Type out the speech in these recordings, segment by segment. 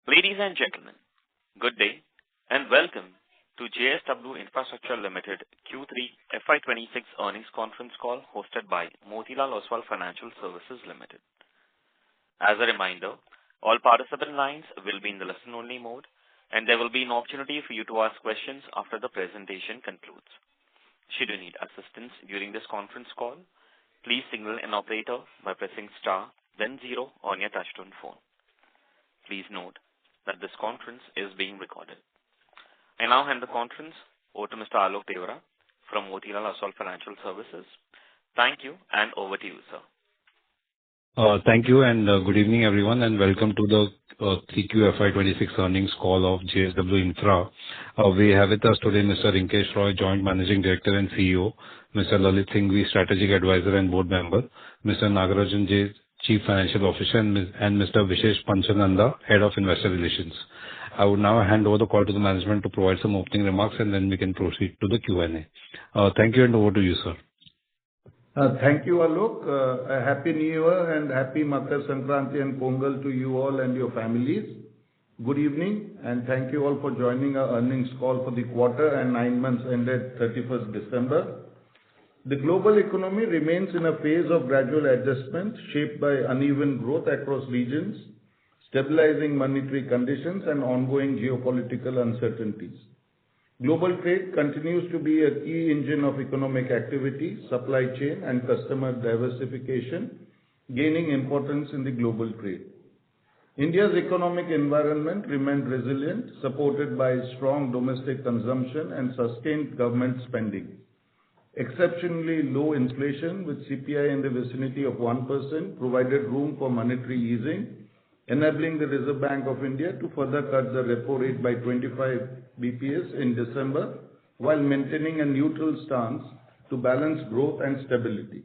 Ladies and gentlemen, good day and welcome to JSW Infra Ltd Q3 FY'26 earnings conference call hosted by Motilal Oswal Financial Services Limited. As a reminder, all participant lines will be in the listen-only mode, and there will be an opportunity for you to ask questions after the presentation concludes. Should you need assistance during this conference call, please signal an operator by pressing star, then 0 on your touchtone phone. Please note that this conference is being recorded. I now hand the conference over to Mr. Alok Deora from Motilal Oswal Financial Services. Thank you, and over to you, sir. Thank you, and good evening, everyone, and welcome to the 3Q FY'26 earnings call of JSW Infra. We have with us today Mr. Rinkesh Roy, Joint Managing Director and CEO, Mr. Lalit Singhvi, Strategic Advisor and Board Member, Mr. Nagarajan J, Chief Financial Officer, and Mr. Vishesh Panchananda, Head of Investor Relations. I would now hand over the call to the management to provide some opening remarks, and then we can proceed to the Q&A. Thank you, and over to you, sir. Thank you, Alok. A happy New Year and happy Makar Sankranti and Concall to you all and your families. Good evening, and thank you all for joining our earnings call for the quarter and 9 months ended 31st December. The global economy remains in a phase of gradual adjustment shaped by uneven growth across regions, stabilizing monetary conditions, and ongoing geopolitical uncertainties. Global trade continues to be a key engine of economic activity, supply chain, and customer diversification, gaining importance in the global trade. India's economic environment remained resilient, supported by strong domestic consumption and sustained government spending. Exceptionally low inflation with CPI in the vicinity of 1% provided room for monetary easing, enabling the Reserve Bank of India to further cut the repo rate by 25 BPS in December, while maintaining a neutral stance to balance growth and stability.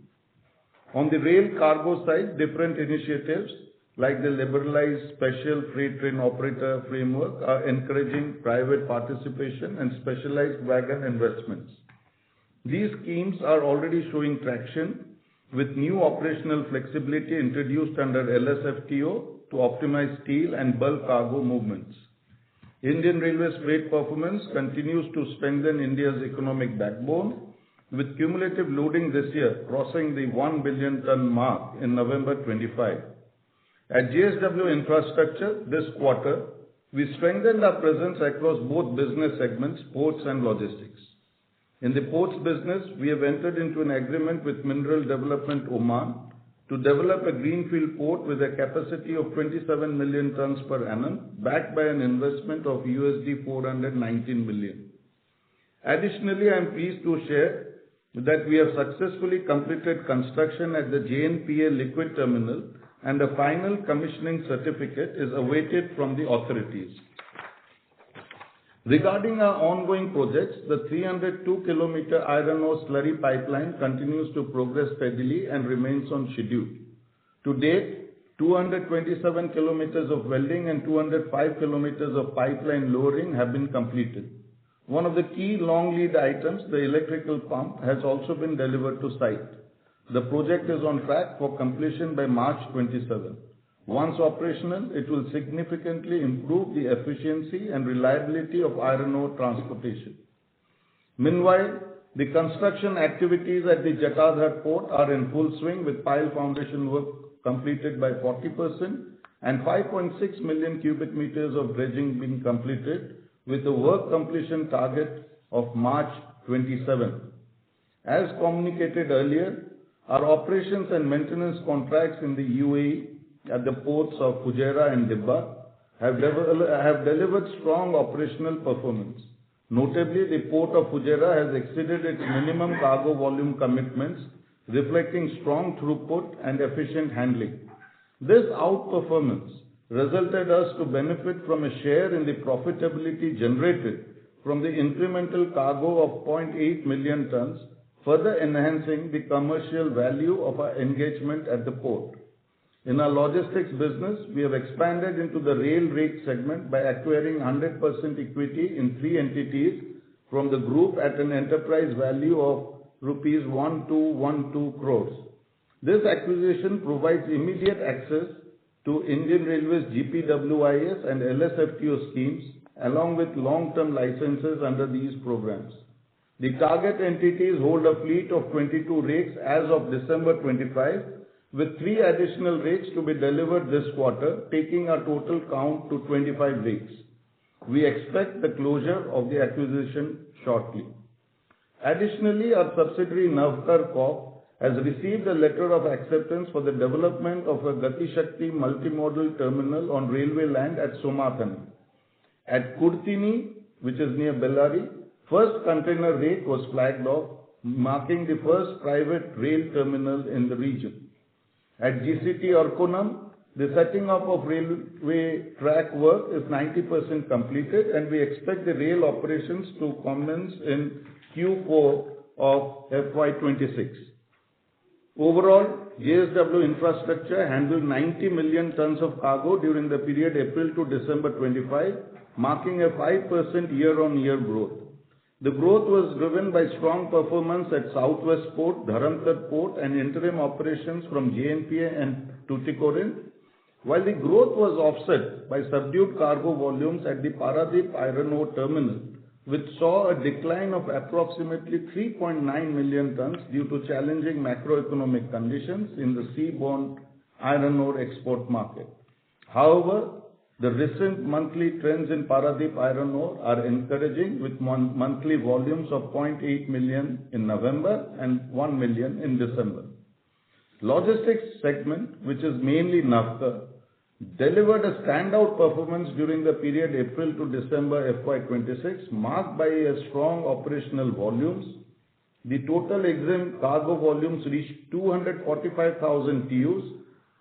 On the rail cargo side, different initiatives like the liberalized special freight train operator framework are encouraging private participation and specialized wagon investments. These schemes are already showing traction, with new operational flexibility introduced under LSFTO to optimize steel and bulk cargo movements. Indian Railways freight performance continues to strengthen India's economic backbone, with cumulative loading this year crossing the 1 billion ton mark in November 25. At JSW Infrastructure this quarter, we strengthened our presence across both business segments, ports and logistics. In the ports business, we have entered into an agreement with Mineral Development Oman to develop a greenfield port with a capacity of 27 million tons per annum, backed by an investment of $419 million. Additionally, I am pleased to share that we have successfully completed construction at the JNPA liquid terminal, and a final commissioning certificate is awaited from the authorities. Regarding our ongoing projects, the 302-kilometer iron ore slurry pipeline continues to progress steadily and remains on schedule. To date, 227 kilometers of welding and 205 kilometers of pipeline lowering have been completed. One of the key long lead items, the electrical pump, has also been delivered to site. The project is on track for completion by March 27. Once operational, it will significantly improve the efficiency and reliability of iron ore transportation. Meanwhile, the construction activities at the Jatadhar port are in full swing, with pile foundation work completed by 40% and 5.6 million cubic meters of dredging being completed, with a work completion target of March 27. As communicated earlier, our operations and maintenance contracts in the UAE at the ports of Fujairah and Dibba have delivered strong operational performance. Notably, the port of Fujairah has exceeded its minimum cargo volume commitments, reflecting strong throughput and efficient handling. This outperformance resulted us to benefit from a share in the profitability generated from the incremental cargo of 0.8 million tons, further enhancing the commercial value of our engagement at the port. In our logistics business, we have expanded into the rail rake segment by acquiring 100% equity in 3 entities from the group at an enterprise value of rupees 1,212 crores. This acquisition provides immediate access to Indian Railways GPWIS and LSFTO schemes, along with long-term licenses under these programs. The target entities hold a fleet of 22 rakes as of December 25, with 3 additional rakes to be delivered this quarter, taking our total count to 25 rakes. We expect the closure of the acquisition shortly. Additionally, our subsidiary Navkar Corp has received a letter of acceptance for the development of a Gati Shakti multimodal terminal on railway land at Somathani. At Kurtini, which is near Bellary, first container rake was flagged off, marking the first private rail terminal in the region. At GCT Arkonam, the setting up of railway track work is 90% completed, and we expect the rail operations to commence in Q4 of FY'26. Overall, JSW Infrastructure handled 90 million tons of cargo during the period April to December 25, marking a 5% year-on-year growth. The growth was driven by strong performance at Southwest Port, Dharamtar Port, and interim operations from JNPA and Tuticorin, while the growth was offset by subdued cargo volumes at the Paradip Iron Ore Terminal, which saw a decline of approximately 3.9 million tons due to challenging macroeconomic conditions in the seaborne iron ore export market. However, the recent monthly trends in Paradip Iron Ore are encouraging, with monthly volumes of 0.8 million in November and 1 million in December. Logistics segment, which is mainly Navkar, delivered a standout performance during the period April to December FY'26, marked by a strong operational volumes. The total EXIM cargo volumes reached 245,000 TEUs,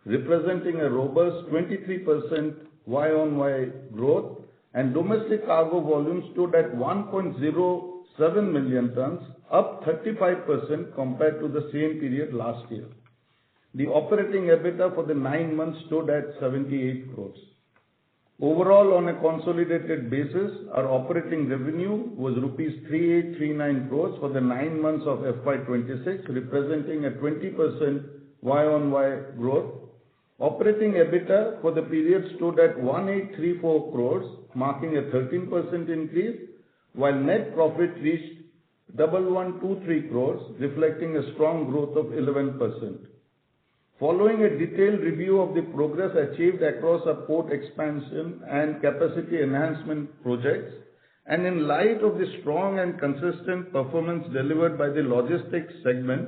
representing a robust 23% Y-on-Y growth, and domestic cargo volumes stood at 1.07 million tons, up 35% compared to the same period last year. The operating EBITDA for the 9 months stood at 78 crores. Overall, on a consolidated basis, our operating revenue was rupees 3839 crores for the 9 months of FY'26, representing a 20% Y-on-Y growth. Operating EBITDA for the period stood at 1834 crores, marking a 13% increase, while net profit reached 1123 crores, reflecting a strong growth of 11%. Following a detailed review of the progress achieved across our port expansion and capacity enhancement projects, and in light of the strong and consistent performance delivered by the logistics segment,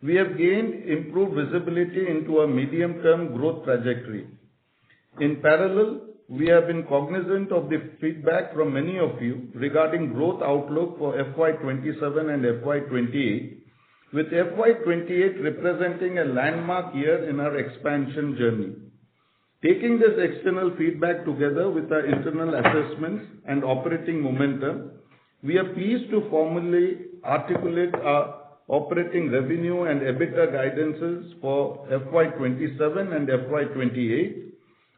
we have gained improved visibility into a medium-term growth trajectory. In parallel, we have been cognizant of the feedback from many of you regarding growth outlook for FY'27 and FY'28, with FY'28 representing a landmark year in our expansion journey. Taking this external feedback together with our internal assessments and operating momentum, we are pleased to formally articulate our operating revenue and EBITDA guidances for FY'27 and FY'28,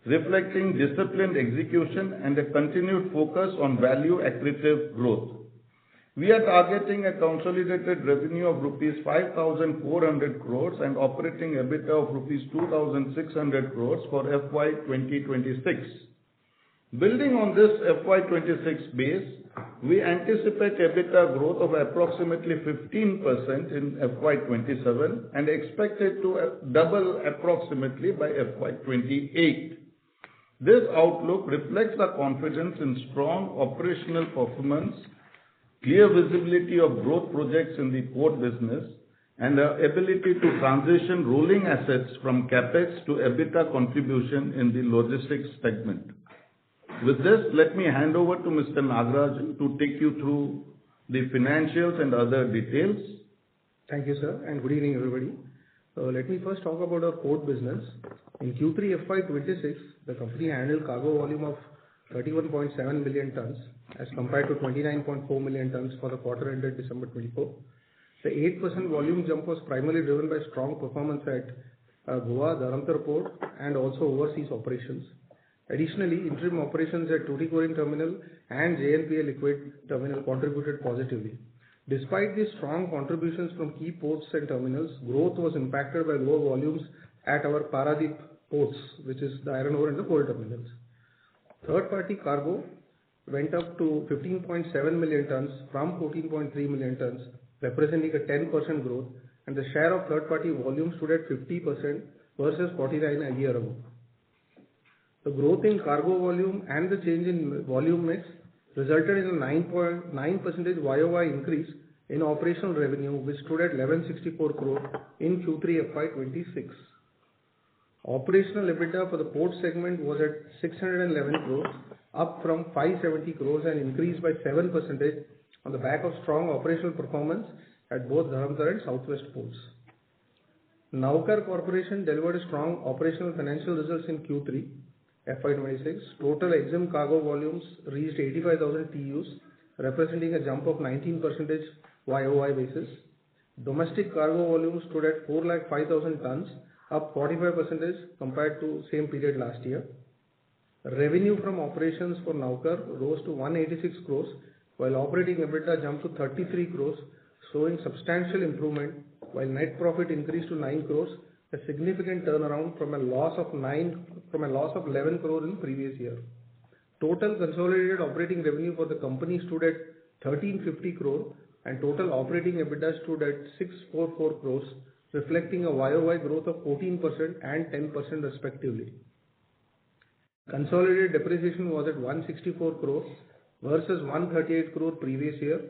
reflecting disciplined execution and a continued focus on value accretive growth. We are targeting a consolidated revenue of rupees 5,400 crores and operating EBITDA of rupees 2,600 crores for FY'26. Building on this FY'26 base, we anticipate EBITDA growth of approximately 15% in FY'27 and expect it to double approximately by FY'28. This outlook reflects our confidence in strong operational performance, clear visibility of growth projects in the port business, and our ability to transition rolling assets from CapEx to EBITDA contribution in the logistics segment. With this, let me hand over to Mr. Nagarajan to take you through the financials and other details. Thank you, sir, and good evening, everybody. Let me first talk about our port business. In Q3 FY'26, the company handled cargo volume of 31.7 million tons as compared to 29.4 million tons for the quarter ended December 24. The 8% volume jump was primarily driven by strong performance at Goa, Dharamtar Port, and also overseas operations. Additionally, interim operations at Tuticorin Terminal and JNPA Liquid Terminal contributed positively. Despite these strong contributions from key ports and terminals, growth was impacted by lower volumes at our Paradip ports, which is the iron ore and the coal terminals. Third-party cargo went up to 15.7 million tons from 14.3 million tons, representing a 10% growth, and the share of third-party volume stood at 50% versus 49% a year ago. The growth in cargo volume and the change in volume mix resulted in a 9.9% YOY increase in operational revenue, which stood at 1164 crore in Q3 FY'26. Operational EBITDA for the port segment was at 611 crores, up from 570 crores and increased by 7% on the back of strong operational performance at both Dharamtar and Southwest ports. Navkar Corporation delivered a strong operational financial results in Q3 FY'26. Total EXIM cargo volumes reached 85,000 TEUs, representing a jump of 19% YOY basis. Domestic cargo volumes stood at 405,000 tons, up 45% compared to same period last year. Revenue from operations for Navkar rose to 186 crores, while operating EBITDA jumped to 33 crores, showing substantial improvement, while net profit increased to 9 crores, a significant turnaround from a loss of 11 crores in previous year. Total consolidated operating revenue for the company stood at 1350 crore, and total operating EBITDA stood at 644 crores, reflecting a YOY growth of 14% and 10% respectively. Consolidated depreciation was at 164 crores versus 138 crore previous year,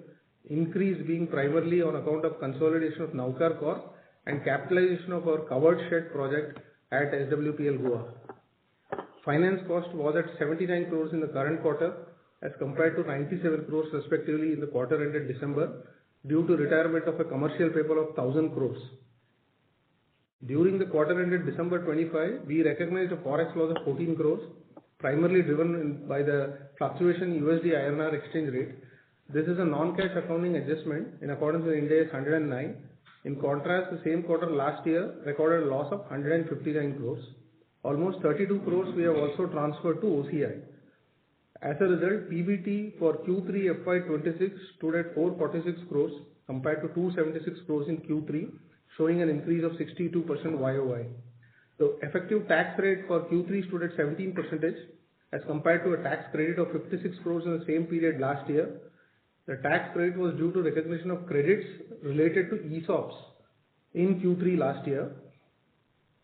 increase being primarily on account of consolidation of Navkar Corp and capitalization of our covered shed project at SWPL Goa. Finance cost was at 79 crores in the current quarter as compared to 97 crores respectively in the quarter ended December due to retirement of a commercial paper of 1000 crores. During the quarter ended December 25, we recognized a forex loss of 14 crores, primarily driven by the fluctuation in USD INR exchange rate. This is a non-cash accounting adjustment in accordance with Ind AS 109. In contrast, the same quarter last year recorded a loss of 159 crores. Almost 32 crores we have also transferred to OCI. As a result, PBT for Q3 FY'26 stood at 446 crores compared to 276 crores in Q3, showing an increase of 62% YOY. The effective tax rate for Q3 stood at 17% as compared to a tax credit of 56 crores in the same period last year. The tax credit was due to recognition of credits related to ESOPs in Q3 last year.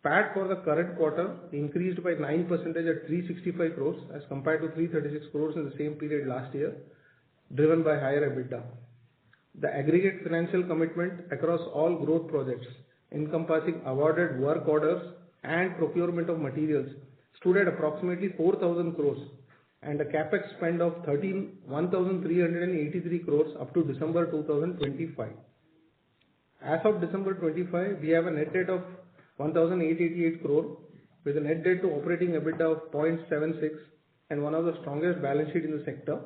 PAT for the current quarter increased by 9% at 365 crores as compared to 336 crores in the same period last year, driven by higher EBITDA. The aggregate financial commitment across all growth projects encompassing awarded work orders and procurement of materials stood at approximately 4,000 crores and a capex spend of 1,383 crores up to December 2025. As of December 25, we have a net debt of 1,888 crore with a net debt to operating EBITDA of 0.76 and one of the strongest balance sheet in the sector.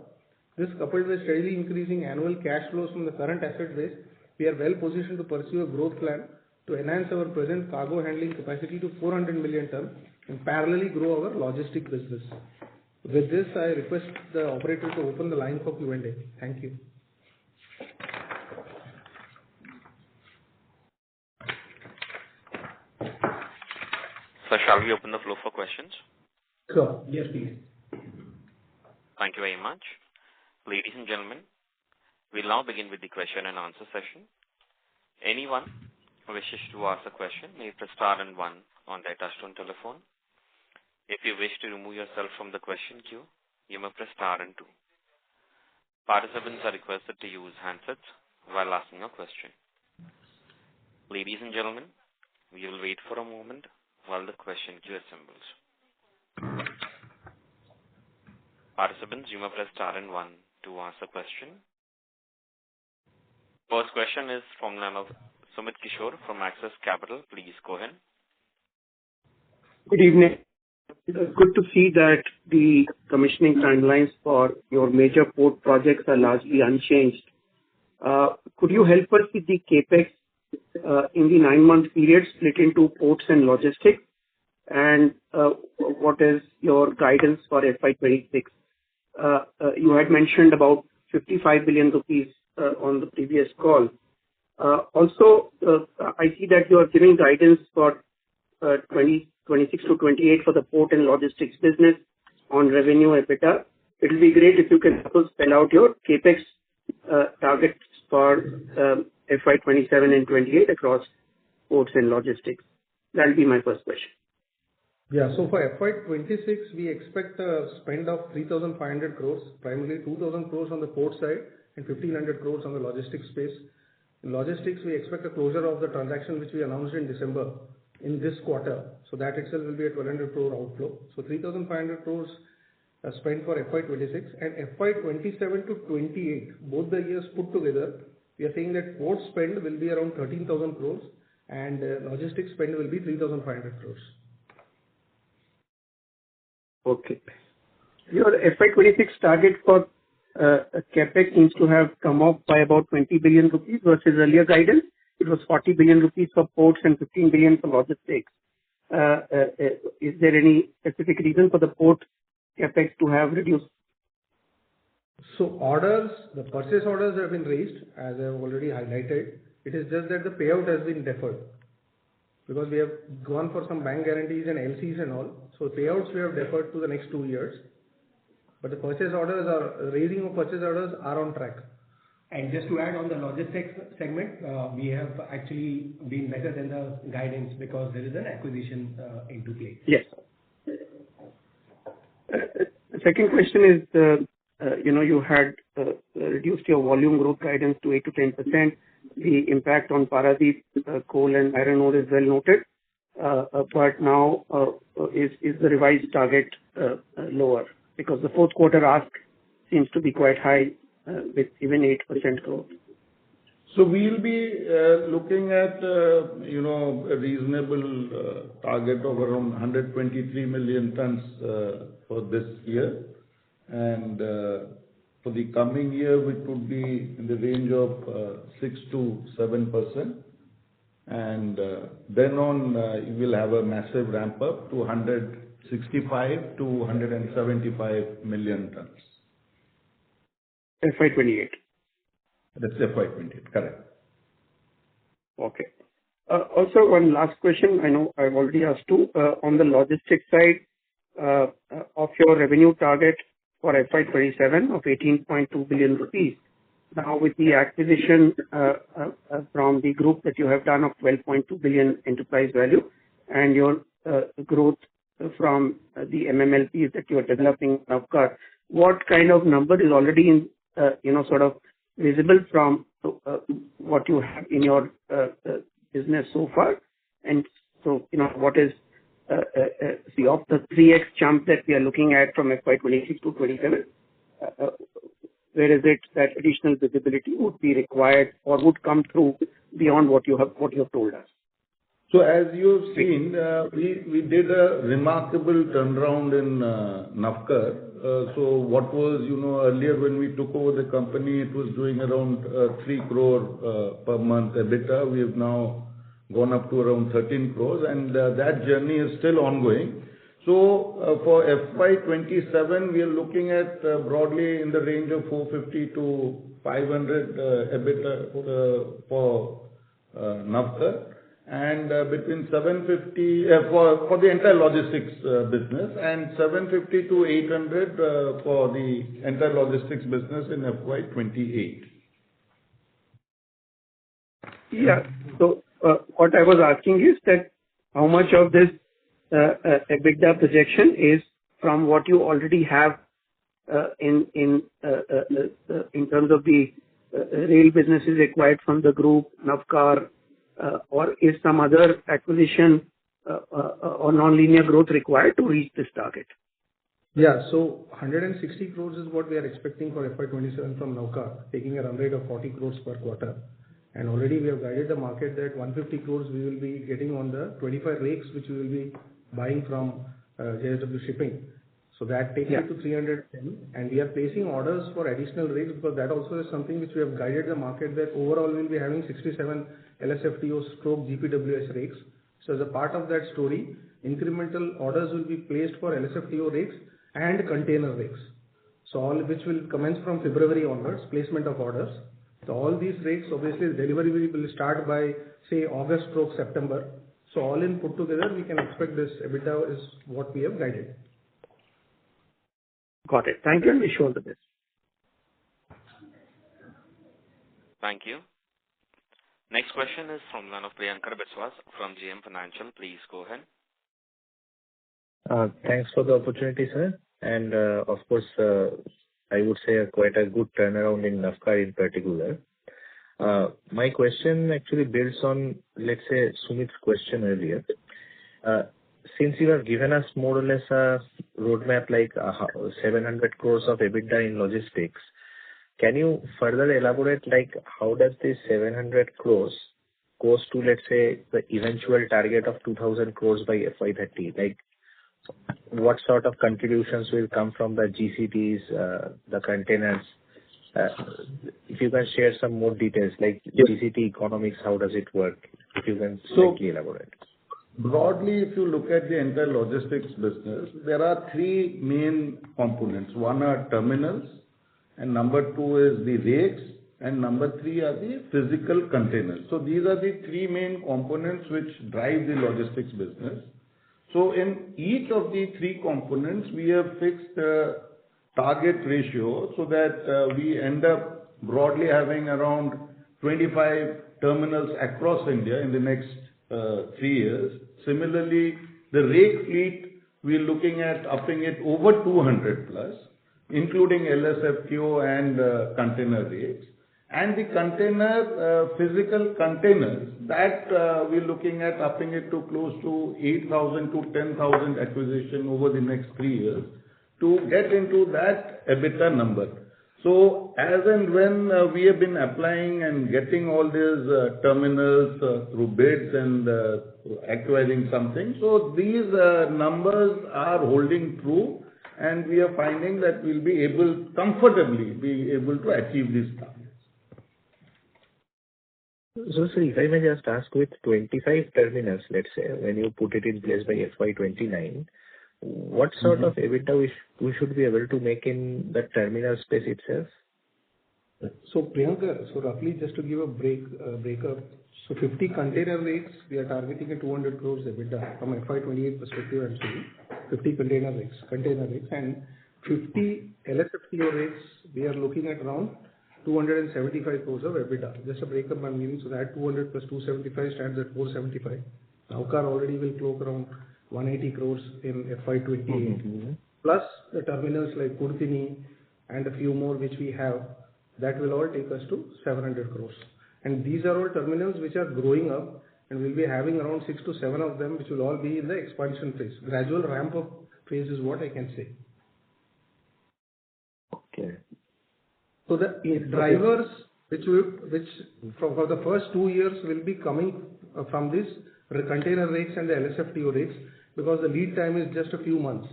This coupled with steadily increasing annual cash flows from the current asset base, we are well positioned to pursue a growth plan to enhance our present cargo handling capacity to 400 million tons and parallelly grow our logistic business. With this, I request the operator to open the line for Q&A. Thank you. So shall we open the floor for questions? Sure. Yes, please. Thank you very much. Ladies and gentlemen, we'll now begin with the question and answer session. Anyone who wishes to ask a question may press star and one on their touchtone telephone. If you wish to remove yourself from the question queue, you may press star and two. Participants are requested to use handsets while asking a question. Ladies and gentlemen, we will wait for a moment while the question queue assembles. Participants, you may press star and one to ask a question. First question is from Sumit Kishore from Axis Capital. Please go ahead. Good evening. Good to see that the commissioning timelines for your major port projects are largely unchanged. Could you help us with the capex in the 9-month period split into ports and logistics? And what is your guidance for FY'26? You had mentioned about 55 billion rupees on the previous call. Also, I see that you are giving guidance for 26 to 28 for the port and logistics business on revenue EBITDA. It will be great if you can also spell out your CapEx targets for FY'27 and 28 across ports and logistics. That will be my first question. Yeah. So for FY'26, we expect a spend of 3,500 crores, primarily 2,000 crores on the port side and 1,500 crores on the logistics space. In logistics, we expect a closure of the transaction which we announced in December in this quarter. So that itself will be a 1,200 crore outflow. So 3,500 crores spent for FY'26 and FY'27 to 28, both the years put together, we are saying that port spend will be around 13,000 crores and logistics spend will be 3,500 crores. Okay. Your FY'26 target for CapEx seems to have come up by about 20 billion rupees versus earlier guidance. It was 40 billion rupees for ports and 15 billion for logistics. Is there any specific reason for the port CapEx to have reduced? So orders, the purchase orders have been raised, as I have already highlighted. It is just that the payout has been deferred because we have gone for some bank guarantees and LCs and all. So payouts we have deferred to the next 2 years. But the purchase orders raising of purchase orders are on track. And just to add on the logistics segment, we have actually been better than the guidance because there is an acquisition into play. Yes. The second question is, you had reduced your volume growth guidance to 8 to 10%. The impact on Paradip coal and iron ore is well noted. But now is the revised target lower? Because the fourth quarter ask seems to be quite high with even 8% growth. So we'll be looking at, a reasonable target of around 123 million tons for this year. And for the coming year, it would be in the range of 6 to 7%. And then on, you will have a massive ramp up to 165 to 175 million tons. FY'28. That's FY'28, correct. Okay. Also, one last question. I know I've already asked two. On the logistics side, of your revenue target for FY'27 of 18.2 billion rupees, now with the acquisition from the group that you have done of 12.2 billion enterprise value and your growth from the MMLPs that you are developing in Navkar, what kind of number is already in, sort of visible from what you have in your business so far? And so, what is see of the 3x jump that we are looking at from FY'26 to 27, where is it that additional visibility would be required or would come through beyond what you have told us? So as you've seen, we did a remarkable turnaround in Navkar. So what was, earlier when we took over the company, it was doing around 3 crore per month EBITDA. We have now gone up to around 13 crores, and that journey is still ongoing. So for FY'27, we are looking at broadly in the range of 450 to 500 EBITDA for Navkar. And between 750 for the entire logistics business, and 750 to 800 for the entire logistics business in FY'28. Yeah. So what I was asking is that how much of this EBITDA projection is from what you already have in terms of the rail businesses acquired from the group, Navkar, or is some other acquisition or non-linear growth required to reach this target? Yeah, so 160 crores is what we are expecting for FY'27 from Navkar, taking a run rate of 40 crores per quarter. And already we have guided the market that 150 crores we will be getting on the 25 rakes which we will be buying from JSW Shipping. So that takes it to 310, and we are placing orders for additional rakes because that also is something which we have guided the market that overall we will be having 67 LSFTO/GPWS rakes. So as a part of that story, incremental orders will be placed for LSFTO rakes and container rakes. So all which will commence from February onwards, placement of orders. So all these rakes, obviously delivery will start by say August/September. So all in put together, we can expect this EBITDA is what we have guided. Got it. Thank you, and wish you all the best. Thank you. Next question is from one of Priyankar Biswas from JM Financial. Please go ahead. Thanks for the opportunity, sir. And of course, I would say quite a good turnaround in Navkar in particular. My question actually builds on, let's say, Sumit's question earlier. Since you have given us more or less a roadmap like 700 crores of EBITDA in logistics, can you further elaborate like how does this 700 crores goes to, let's say, the eventual target of 2000 crores by FY30? Like what sort of contributions will come from the GCTs, the containers? If you can share some more details like GCT economics, how does it work? If you can slightly elaborate. Broadly, if you look at the entire logistics business, there are three main components. One are terminals, and number two is the rakes, and number three are the physical containers. So these are the three main components which drive the logistics business. So in each of the three components, we have fixed a target ratio so that we end up broadly having around 25 terminals across India in the next 3 years. Similarly, the rake fleet, we're looking at upping it over 200 plus, including LSFTO and container rakes. And the container, physical containers, that we're looking at upping it to close to 8,000 to 10,000 acquisition over the next 3 years to get into that EBITDA number. So as and when we have been applying and getting all these terminals through bids and acquiring something, so these numbers are holding true, and we are finding that we'll be able comfortably be able to achieve these targets. So, sir, if I may just ask, with 25 terminals, let's say, when you put it in place by FY29, what sort of EBITDA we should be able to make in the terminal space itself? So Priyanka, so roughly just to give a breakup, so 50 container rakes, we are targeting a 200 crores EBITDA from FY28 perspective and so 50 container rakes, and 50 LSFTO rakes, we are looking at around 275 crores of EBITDA. Just a breakup I'm giving, so that 200 plus 275 stands at 475. Navkar already will clock around 180 crores in FY28. Plus the terminals like Kurtini and a few more which we have, that will all take us to 700 crores. And these are all terminals which are growing up, and we'll be having around 6 to 7 of them which will all be in the expansion phase. Gradual ramp up phase is what I can say. Okay. So the drivers which for the first 2 years will be coming from this container rakes and the LSFTO rakes, because the lead time is just a few months.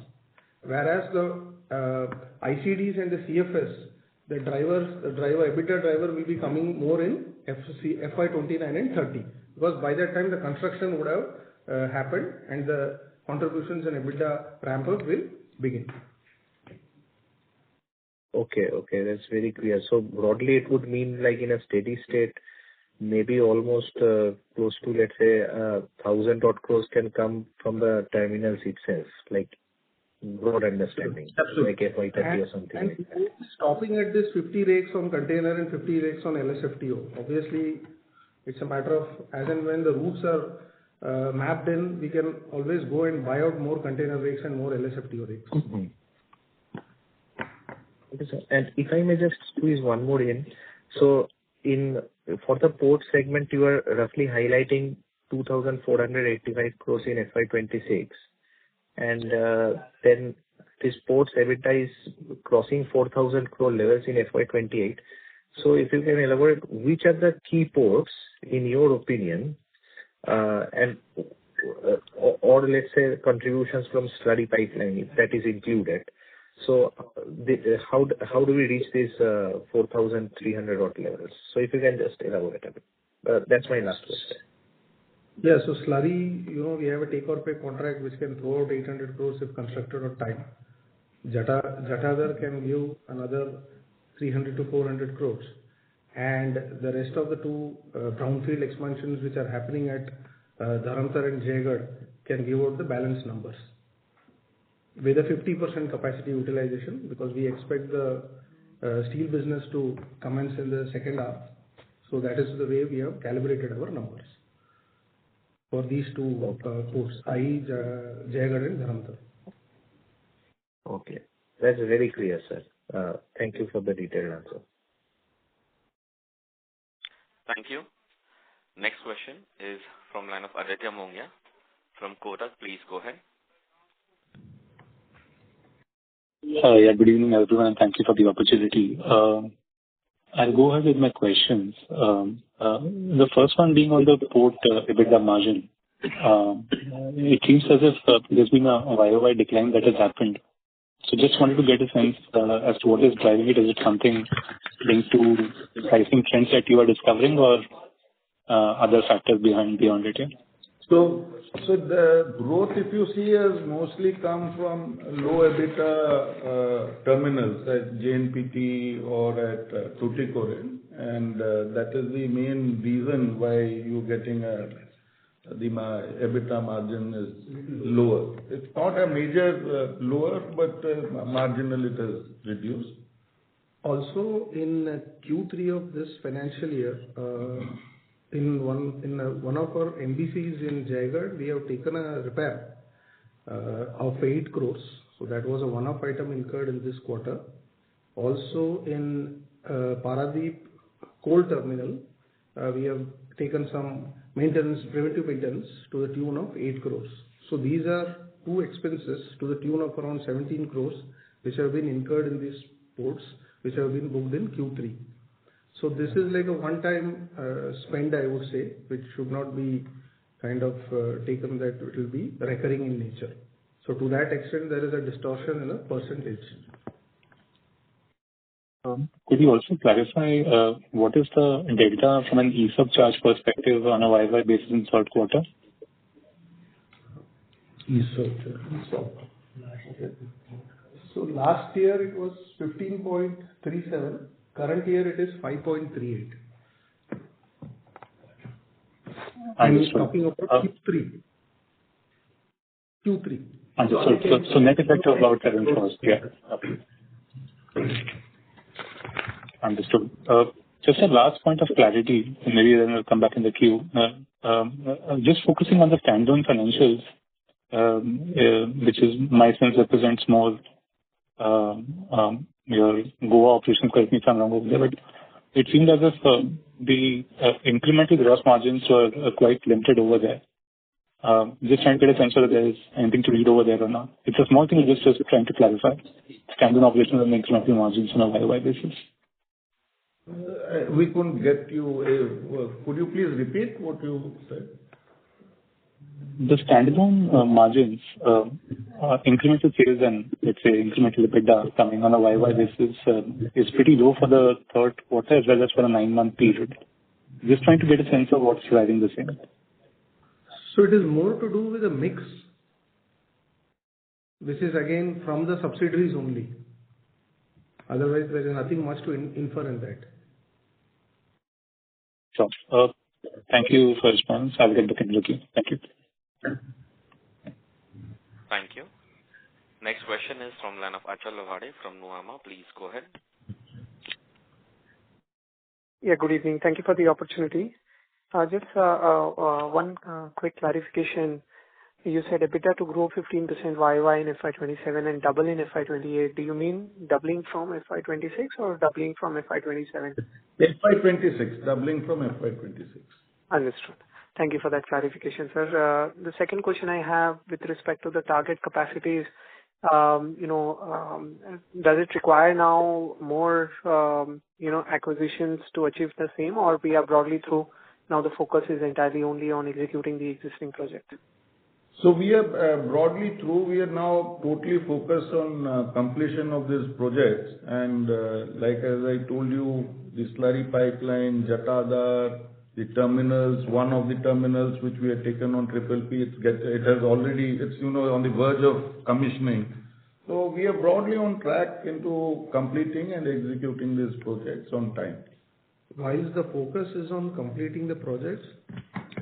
Whereas the ICDs and the CFS, the EBITDA driver will be coming more in FY29 and 30, because by that time the construction would have happened and the contributions and EBITDA ramp up will begin. Okay, that's very clear. So broadly, it would mean like in a steady state, maybe almost close to, let's say, 1,000 odd crores can come from the terminals itself, like broad understanding, like FY30 or something like that. Stopping at this 50 rakes on container and 50 rakes on LSFTO. Obviously, it's a matter of as and when the routes are mapped in, we can always go and buy out more container rakes and more LSFTO rakes. Okay, sir. And if I may just squeeze one more in. So for the port segment, you are roughly highlighting 2,485 crores in FY26. And then this port's EBITDA is crossing 4,000 crore levels in FY28. So if you can elaborate, which are the key ports, in your opinion, and or let's say contributions from slurry pipeline, if that is included. So how do we reach this 4,300 odd levels? So if you can just elaborate a bit. That's my last question. Yeah, so slurry, we have a take or pay contract which can throw out 800 crores if constructed on time. Jatadhar can give another 300 to 400 crores. And the rest of the two brownfield expansions which are happening at Dharamtar and Jaigarh can give out the balance numbers with a 50% capacity utilization, because we expect the steel business to commence in the second half. So that is the way we have calibrated our numbers for these two ports, i.e. Jaigarh and Dharamtar. Okay. That's very clear, sir. Thank you for the detailed answer. Thank you. Next question is from line of Aditya Mongia from Kotak. Please go ahead. Good evening, everyone, and thank you for the opportunity. I'll go ahead with my questions. The first one being on the port EBITDA margin. It seems as if there's been a YOY decline that has happened. So just wanted to get a sense as to what is driving it. Is it something linked to pricing trends that you are discovering, or other factors beyond it? Yeah? So the growth, if you see, has mostly come from low EBITDA terminals at JNPT or at Tuticorin, and that is the main reason why you're getting the EBITDA margin is lower. It's not a major lower, but marginal it has reduced. Also, in Q3 of this financial year, in one of our MBCs in Jaigarh, we have taken a repair of 8 crores. So that was a one-off item incurred in this quarter. Also in Paradip coal terminal, we have taken some preventive maintenance to the tune of 8 crores. So these are two expenses to the tune of around 17 crores, which have been incurred in these ports, which have been booked in Q3. So this is like a one-time spend, I would say, which should not be kind of taken that it will be recurring in nature. So to that extent, there is a distortion in the percentage. Could you also clarify what is the delta from an ESOP charge perspective on a YY basis in third quarter? ESOP. So last year it was 15.37. Current year it is 5.38. I'm talking about Q3. Understood. So net effect of about 7 crores. Yeah. Okay. Understood. Just a last point of clarity, and maybe then I'll come back in the queue. Just focusing on the standalone financials, which is my sense represents more your Goa operation, correct me if I'm wrong over there, but it seemed as if the incremental gross margins were quite limited over there. Just trying to get a sense whether there is anything to read over there or not. It's a small thing, just trying to clarify. Standalone operations and incremental margins on a YY basis. We couldn't get you. Could you please repeat what you said? The standalone margins, incremental sales and let's say incremental EBITDA coming on a YY basis is pretty low for the third quarter as well as for a 9-month period. Just trying to get a sense of what's driving the same. So it is more to do with a mix, which is again from the subsidiaries only. Otherwise, there is nothing much to infer in that. Sure. Thank you for your response. I will get back in the queue. Thank you. Thank you. Next question is from line of Achal Lohade from Nuvama. Please go ahead. Yeah, good evening. Thank you for the opportunity. Just one quick clarification. You said EBITDA to grow 15% YY in FY'27 and double in FY'28. Do you mean doubling from FY'26 or doubling from FY'27? FY'26, doubling from FY'26. Understood. Thank you for that clarification, sir. The second question I have with respect to the target capacities, does it require now more, acquisitions to achieve the same, or we are broadly through, now the focus is entirely only on executing the existing project? So we are broadly through. We are now totally focused on completion of this project. And like as I told you, the slurry pipeline, Jatadhar, the terminals, one of the terminals which we have taken on PPP, it's on the verge of commissioning. So we are broadly on track into completing and executing these projects on time. While the focus is on completing the projects,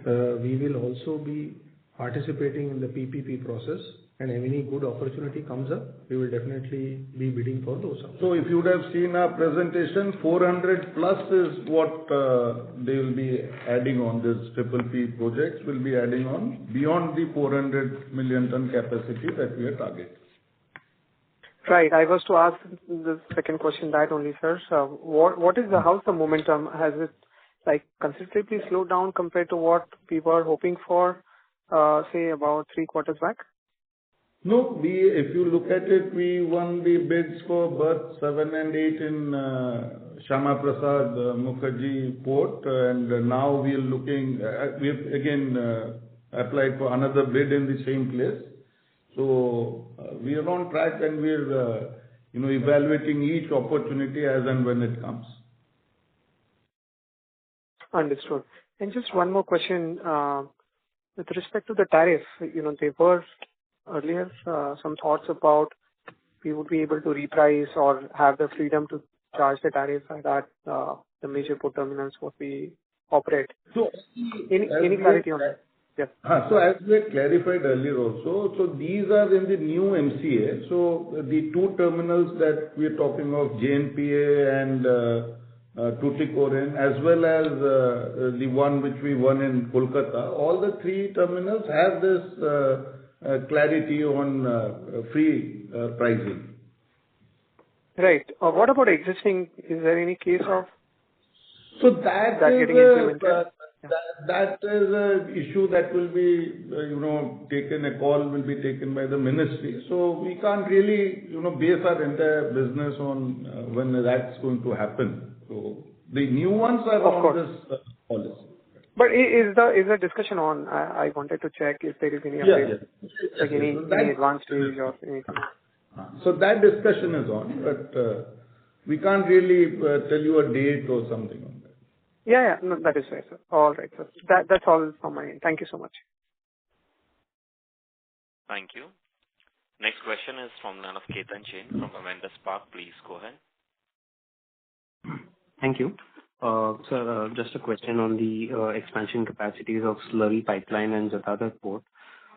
we will also be participating in the PPP process, and if any good opportunity comes up, we will definitely be bidding for those. So if you would have seen our presentation, 400 plus is what they will be adding on this triple P projects, will be adding on beyond the 400 million ton capacity that we are targeting. Right. I was to ask the second question that only, sir. So how's the momentum? Has it considerably slowed down compared to what we were hoping for, say about 3 quarters back? No, if you look at it, we won the bids for berth 7 and 8 in Shama Prasad Mukherjee Port, and now we are looking, we've again applied for another bid in the same place. So we are on track, and we're evaluating each opportunity as and when it comes. Understood. And just one more question with respect to the tariff. There were earlier some thoughts about we would be able to reprice or have the freedom to charge the tariff at the major port terminals what we operate. So any clarity on that? Yes. So as we had clarified earlier also, so these are in the new MCA. So the 2 terminals that we are talking of, JNPA and Tuticorin, as well as the one which we won in Kolkata, all the 3 terminals have this clarity on free pricing. Right. What about existing? Is there any case of so that getting implemented? That is an issue that will be, taken, a call will be taken by the ministry. So we can't really, base our entire business on when that's going to happen. So the new ones are on this policy. But is the discussion on? I wanted to check if there is any update, any advanced stage or anything. So that discussion is on, but we can't really tell you a date or something on that. Yeah, no, that is right, sir. All right, sir. That's all from my end. Thank you so much. Thank you. Next question is from none of Ketan Jain from Avendus Spark. Please go ahead. Thank you. Sir, just a question on the expansion capacities of slurry pipeline and Jatadhar port.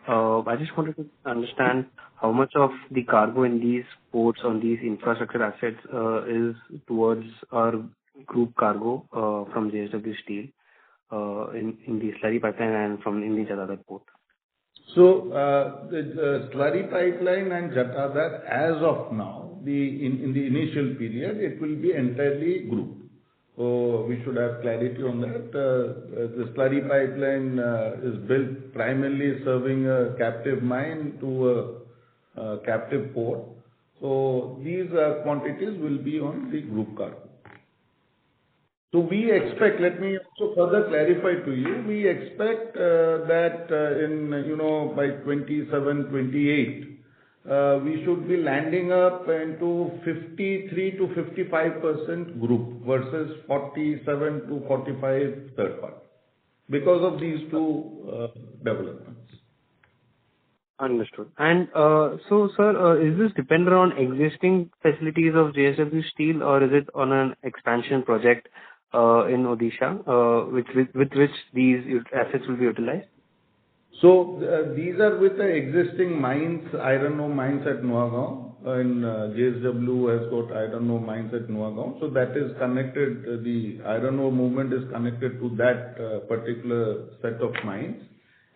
I just wanted to understand how much of the cargo in these ports on these infrastructure assets is towards our group cargo from JSW Steel in the slurry pipeline and in the Jatadhar port. So the slurry pipeline and Jatadhar, as of now, in the initial period, it will be entirely group. So we should have clarity on that. The slurry pipeline is built primarily serving a captive mine to a captive port. So these quantities will be on the group cargo. So we expect, let me also further clarify to you, we expect that by 27, 28, we should be landing up into 53 to 55% group versus 47 to 45 third party because of these 2 developments. Understood. And so, sir, is this dependent on existing facilities of JSW Steel, or is it on an expansion project in Odisha, with which these assets will be utilized? So these are with the existing mines, iron ore mines at Nuagaon, and JSW has got iron ore mines at Nuagaon. So that is connected, the iron ore movement is connected to that particular set of mines.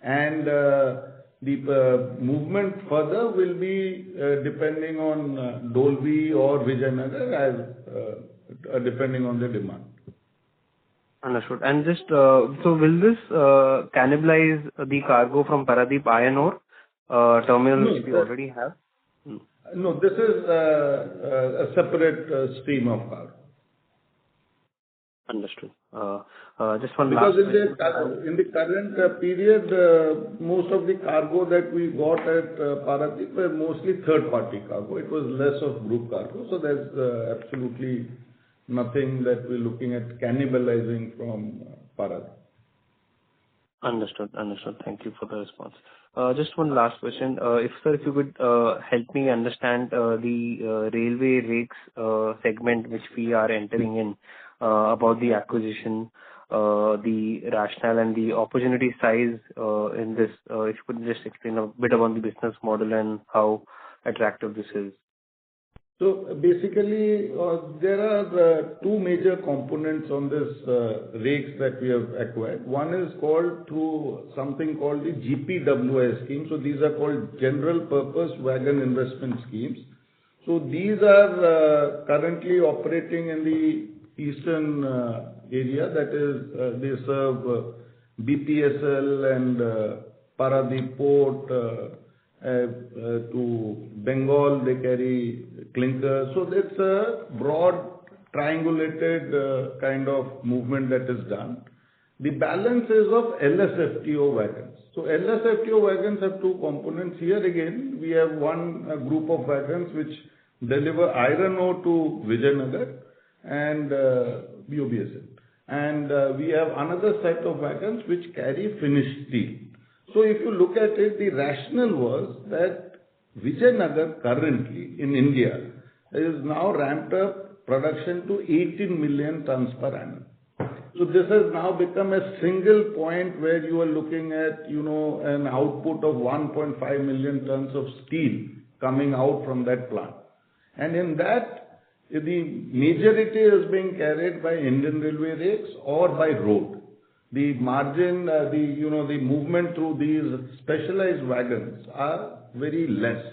And the movement further will be depending on Dolvi or Vijayanagar as depending on the demand. Understood. And just so will this cannibalize the cargo from Paradeep Iron Ore terminal which we already have? No, this is a separate stream of cargo. Understood. Just one because last in the current period, most of the cargo that we got at Paradeep were mostly third-party cargo. It was less of group cargo. So there's absolutely nothing that we're looking at cannibalizing from Paradeep. Understood. Thank you for the response. Just one last question. If you could help me understand the railway rakes segment which we are entering in, about the acquisition. the rationale and the opportunity size in this. If you could just explain a bit about the business model and how attractive this is. So basically, there are two major components on this rakes that we have acquired. One is called through something called the GPWI scheme. So these are called General Purpose Wagon Investment Schemes. So these are currently operating in the eastern area. That is, they serve BPSL and Paradip Port. To Bengal, they carry clinker. So it's a broad, triangulated kind of movement that is done. The balance is of LSFTO wagons. So LSFTO wagons have two components. Here again, we have one group of wagons which deliver iron ore to Vijayanagar and BOBSL. And we have another set of wagons which carry finished steel. So if you look at it, the rationale was that Vijayanagar currently in India is now ramped up production to 18 million tons per annum. So this has now become a single point where you are looking at, an output of 1.5 million tons of steel coming out from that plant. And in that, the majority is being carried by Indian Railway rakes or by road. The margin, the movement through these specialized wagons are very less.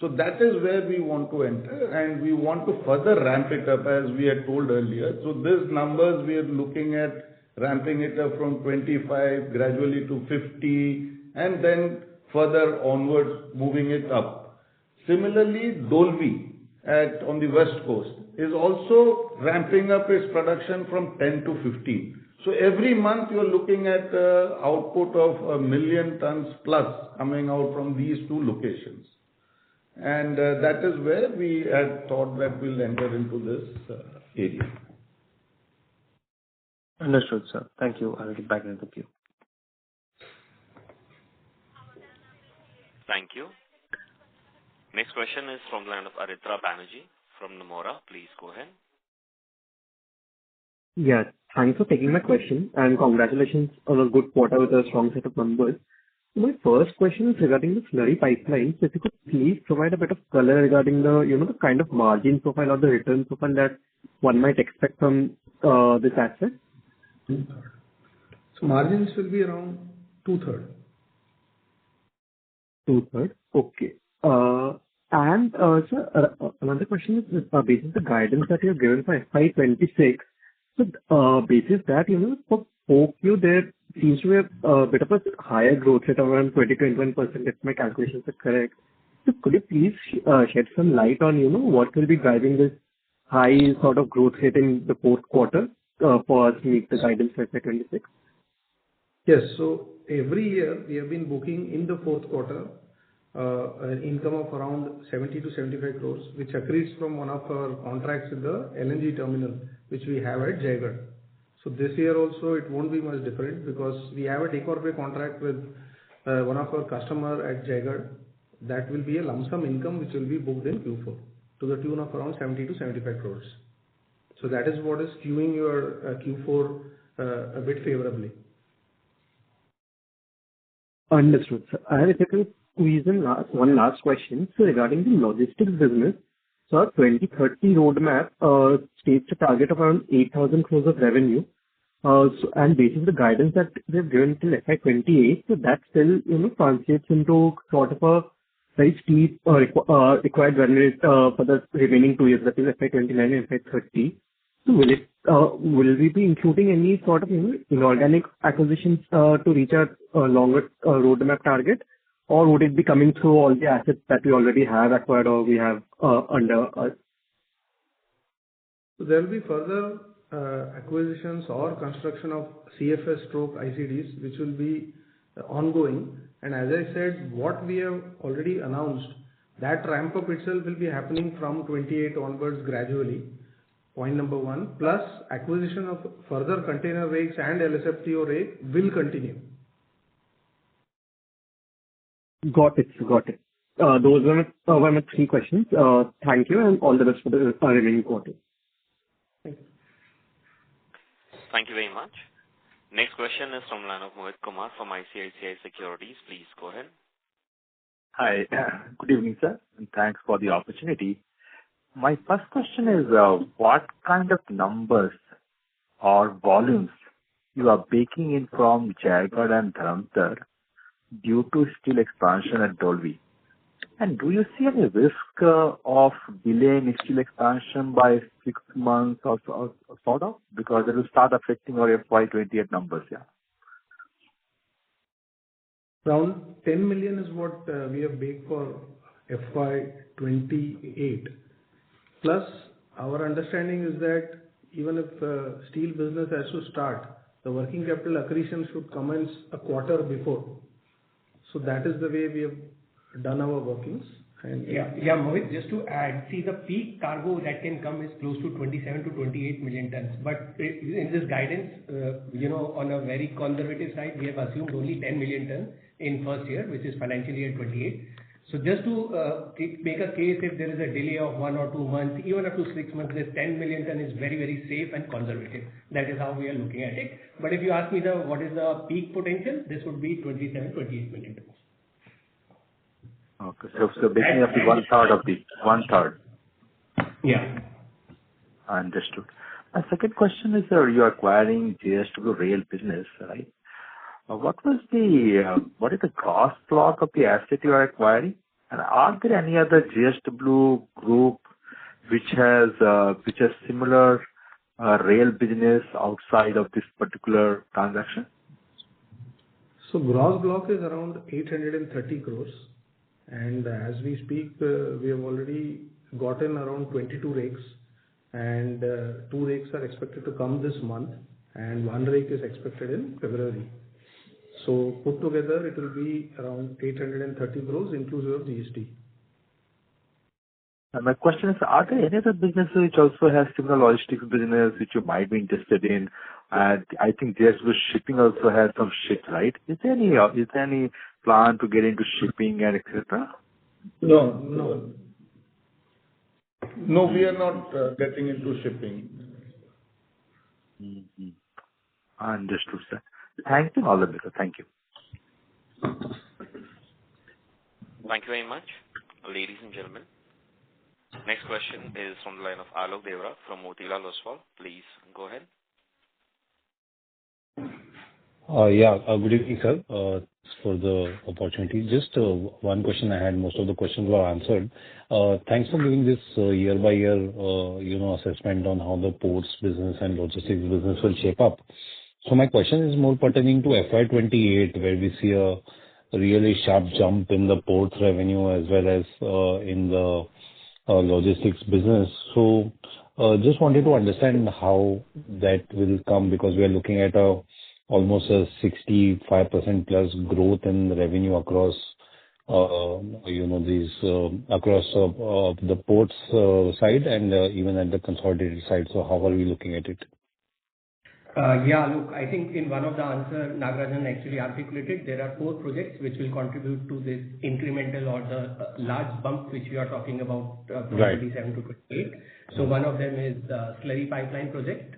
So that is where we want to enter, and we want to further ramp it up as we had told earlier. So these numbers we are looking at ramping it up from 25 gradually to 50 and then further onwards moving it up. Similarly, Dolvi on the west coast is also ramping up its production from 10 to 15. So every month you are looking at output of 1 million tons plus coming out from these two locations. And that is where we had thought that we'll enter into this area. Understood, sir. Thank you. I'll get back into the queue. Thank you. Next question is from the line of Aritra Banerjee from Nomura. Please go ahead. Yeah, thanks for taking my question and congratulations on a good quarter with a strong set of numbers. My first question is regarding the slurry pipeline. So if you could please provide a bit of color regarding the, the kind of margin profile or the return profile that one might expect from this asset. So margins will be around 2/3. 2/3. Okay. And sir, another question is based the guidance that you have given for FY'26. So basis that, for 4Q, there seems to be a bit of a higher growth rate of around 20-21% if my calculations are correct. So could you please shed some light on, what will be driving this high sort of growth rate in the fourth quarter for us to meet the guidance for FY'26? Yes. So every year we have been booking in the fourth quarter an income of around 70 to 75 crores, which accretes from one of our contracts with the LNG terminal, which we have at Jaigarh. So this year also it won't be much different because we have a take-or-pay contract with one of our customer at Jaigarh. That will be a lump sum income which will be booked in Q4 to the tune of around 70 to 75 crores. So that is what is skewing your Q4 a bit favorably. Understood, sir. I have a second reason, one last question. So regarding the logistics business, so our 2030 roadmap states a target of around 8,000 crores of revenue. And based on the guidance that they've given till FY'28, so that still, translates into sort of a very steep required run rate for the remaining 2 years, that is FY'29 and FY'30. So will we be including any sort of inorganic acquisitions to reach our longer roadmap target, or would it be coming through all the assets that we already have acquired or we have under us? So there will be further acquisitions or construction of CFS/ICDs, which will be ongoing. And as I said, what we have already announced, that ramp up itself will be happening from 28 onwards gradually. Point number one, plus acquisition of further container rakes and LSFTO rake will continue. Got it. Those were my 3 questions. Thank you and all the best for the remaining quarter. Thank you. Thank you very much. Next question is from line of Mohit Kumar from ICICI Securities. Please go ahead. Hi. Good evening, sir, and thanks for the opportunity. My first question is, what kind of numbers or volumes you are baking in from Jaigarh and Dharamtar due to steel expansion at Dolvi? And do you see any risk of delay in steel expansion by 6 months or sort of? Because it will start affecting our FY'28 numbers, yeah. Around 10 million is what we have baked for FY'28. Plus, our understanding is that even if steel business has to start, the working capital accretion should commence a quarter before. So that is the way we have done our workings. And Mohit, just to add, see the peak cargo that can come is close to 27 to 28 million tons. But in this guidance, on a very conservative side, we have assumed only 10 million tons in first year, which is financial year 28. So just to make a case, if there is a delay of 1 or 2 months, even up to 6 months, this 10 million ton is very, very safe and conservative. That is how we are looking at it. But if you ask me what is the peak potential, this would be 27, 28 million tons. Okay, so basically up to one third. Yeah. Understood. My second question is, you are acquiring JSW Rail business, right? What is the gross block of the asset you are acquiring? And are there any other JSW group which has similar rail business outside of this particular transaction? So gross block is around 830 crores. And as we speak, we have already gotten around 22 rakes, and 2 rakes are expected to come this month, and 1 rake is expected in February. So put together, it will be around 830 crores inclusive of GST. And my question is, are there any other businesses which also have similar logistics business which you might be interested in? And I think JSW Shipping also has some ship, right? Is there any plan to get into shipping and etc.? No, we are not getting into shipping. Mm-hmm. Understood, sir. Thank you, all the best. Thank you. Thank you very much, ladies and gentlemen. Next question is from the line of Alok Devra from Motilal Oswal. Please go ahead. Good evening, sir. For the opportunity. Just one question I had. Most of the questions were answered. Thanks for giving this year-by-year, assessment on how the ports business and logistics business will shape up. So my question is more pertaining to FY'28, where we see a really sharp jump in the ports revenue as well as in the logistics business. So just wanted to understand how that will come, because we are looking at almost a 65% plus growth in revenue across across the ports side and even at the consolidated side. So how are we looking at it? Look, I think in one of the answers, Nagarajan actually articulated, there are 4 projects which will contribute to this incremental or the large bump which we are talking about from 27 to 28. So one of them is the slurry pipeline project,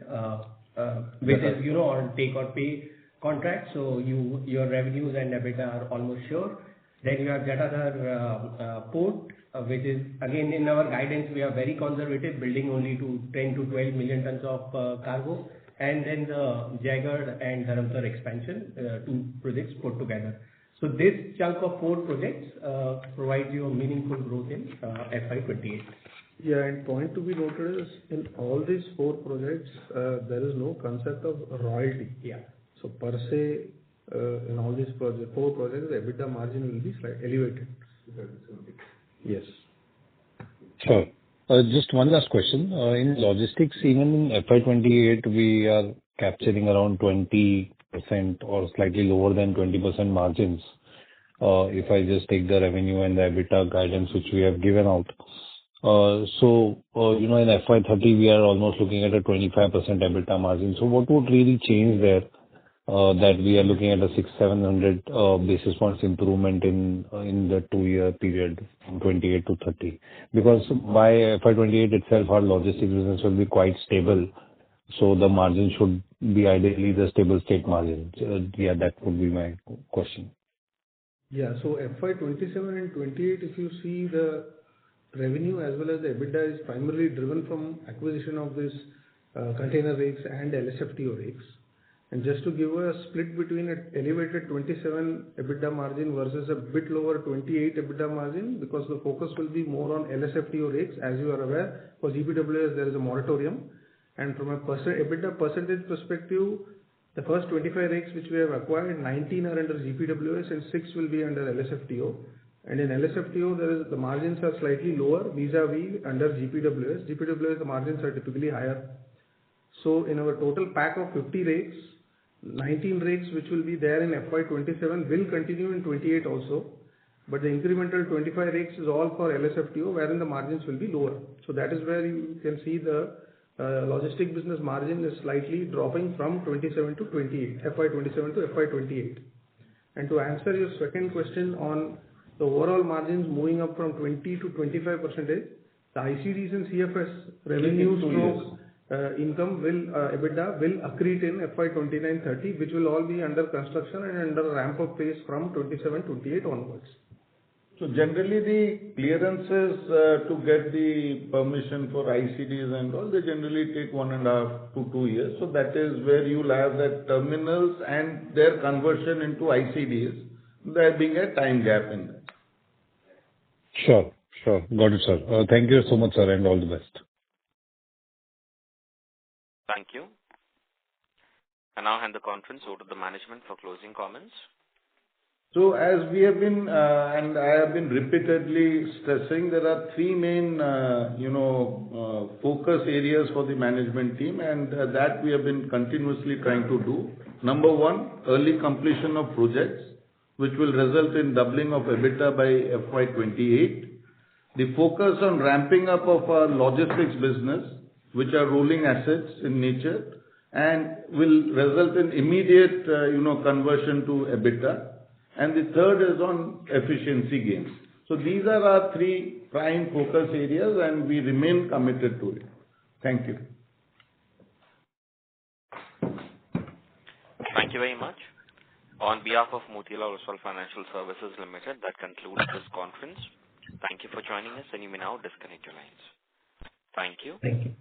which is, on take or pay contract. So your revenues and EBITDA are almost sure. Then you have Jatadhar port, which is again in our guidance, we are very conservative, building only to 10 to 12 million tons of cargo. And then the Jaigarh and Dharamtar expansion, 2 projects put together. So this chunk of 4 projects provides you a meaningful growth in FY'28. Yeah, and point to be noted is in all these 4 projects, there is no concept of royalty. Yeah. So per se, in all these 4 projects, the EBITDA margin will be slightly elevated. Yes. Sure. Just one last question. In logistics, even in FY'28, we are capturing around 20% or slightly lower than 20% margins. If I just take the revenue and the EBITDA guidance which we have given out. In FY'30, we are almost looking at a 25% EBITDA margin. So what would really change there that we are looking at a 600-700 basis points improvement in the 2-year period from 28 to 30? Because by FY'28 itself, our logistics business will be quite stable. So the margin should be ideally the stable state margin. Yeah, that would be my question. Yeah. So FY'27 and '28, if you see the revenue as well as the EBITDA is primarily driven from acquisition of this container rigs and LSFTO rigs. And just to give a split between an elevated 27 EBITDA margin versus a bit lower 28 EBITDA margin, because the focus will be more on LSFTO rigs. As you are aware, for GPWS there is a moratorium, and from a EBITDA percentage perspective, the first 25 rigs which we have acquired, 19 are under GPWS and 6 will be under LSFTO. And in LSFTO, the margins are slightly lower vis-a-vis under GPWS. GPWS, the margins are typically higher. So in our total pack of 50 rigs, 19 rigs which will be there in FY'27 will continue in '28 also. But the incremental 25 rigs is all for LSFTO, wherein the margins will be lower. So that is where you can see the logistic business margin is slightly dropping from 27 to 28, FY'27 to FY'28. And to answer your second question on the overall margins moving up from 20 to 25%, the ICDs and CFS revenue income will EBITDA will accrete in FY'29-30, which will all be under construction and under ramp-up phase from 27-28 onwards. So generally the clearances to get the permission for ICDs and all, they generally take 1.5 to 2 years. So that is where you'll have that terminals and their conversion into ICDs, there being a time gap in that. Sure. Got it, sir. Thank you so much, sir, and all the best. Thank you. I now hand the conference over to the management for closing comments. So as we have been, and I have been repeatedly stressing, there are three main, focus areas for the management team, and that we have been continuously trying to do. Number one, early completion of projects, which will result in doubling of EBITDA by FY'28. The focus on ramping up of our logistics business, which are rolling assets in nature, and will result in immediate, conversion to EBITDA. And the third is on efficiency gains. So these are our three prime focus areas, and we remain committed to it. Thank you. Thank you very much. On behalf of Motilal Oswal Financial Services Limited, that concludes this conference. Thank you for joining us, and you may now disconnect your lines. Thank you. Thank you.